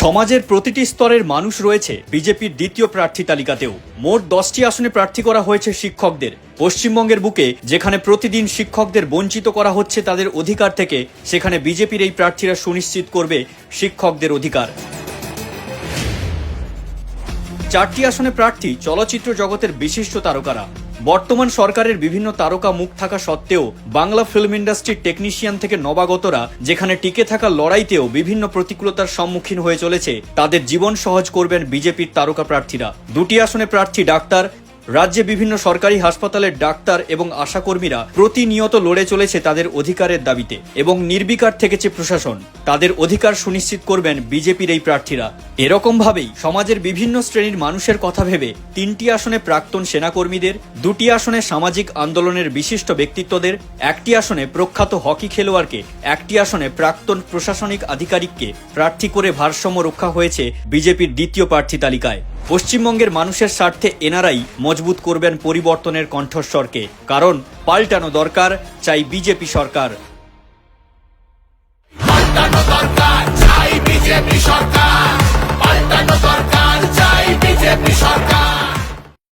সমাজের প্রতিটি স্তরের মানুষ রয়েছে বিজেপির দ্বিতীয় প্রার্থী তালিকাতেও। মোট 10টি আসনে প্রার্থী করা হয়েছে শিক্ষকদের। পশ্চিমবঙ্গের বুকে যেখানে প্রতিদিন শিক্ষকদের বঞ্চিত করা হচ্ছে তাদের অধিকার থেকে, সেখানে বিজেপির এই প্রার্থীরা সুনিশ্চিত করবে শিক্ষকদের অধিকার। 4টি আসনে প্রার্থী চলচ্চিত্র জগতের বিশিষ্ট তারকারা। বর্তমান সরকারের বিভিন্ন তারকা মুখ থাকা সত্ত্বেও বাংলা ফিল্ম ইন্ডাস্ট্রির টেকনিশিয়ান থেকে নবাগতরা যেখানে টিকে থাকা লড়াইতেও বিভিন্ন প্রতিকূলতার সম্মুখীন হয়ে চলেছে, তাদের জীবন সহজ করবেন বিজেপির তারকা প্রার্থীরা। 2টি আসনে প্রার্থী ডাক্তার। রাজ্যে বিভিন্ন সরকারি হাসপাতালের ডাক্তার এবং আশাকর্মীরা প্রতিনিয়ত লড়ে চলেছে তাদের অধিকারের দাবিতে এবং নির্বিকার থেকেছে প্রশাসন। তাদের অধিকার সুনিশ্চিত করবেন বিজেপির এই প্রার্থীরা। এরকম ভাবেই সমাজের বিভিন্ন শ্রেণীর মানুষের কথা ভেবে 3টি আসনে প্রাক্তন সেনাকর্মীদের, 2টি আসনে সামাজিক আন্দোলনের বিশিষ্ট ব্যক্তিত্বদের, 1টি আসনে প্রখ্যাত হকি খেলোয়াড়কে, 1টি আসনে প্রাক্তন প্রশাসনিক আধিকারিককে প্রার্থী করে ভারসাম্য রক্ষা হয়েছে বিজেপির দ্বিতীয় প্রার্থী তালিকায়। পশ্চিমবঙ্গের মানুষের স্বার্থে এনারাই মজবুত করবেন পরিবর্তনের কণ্ঠস্বরকে, কারণ পাল্টানো দরকার, চাই বিজেপি সরকার।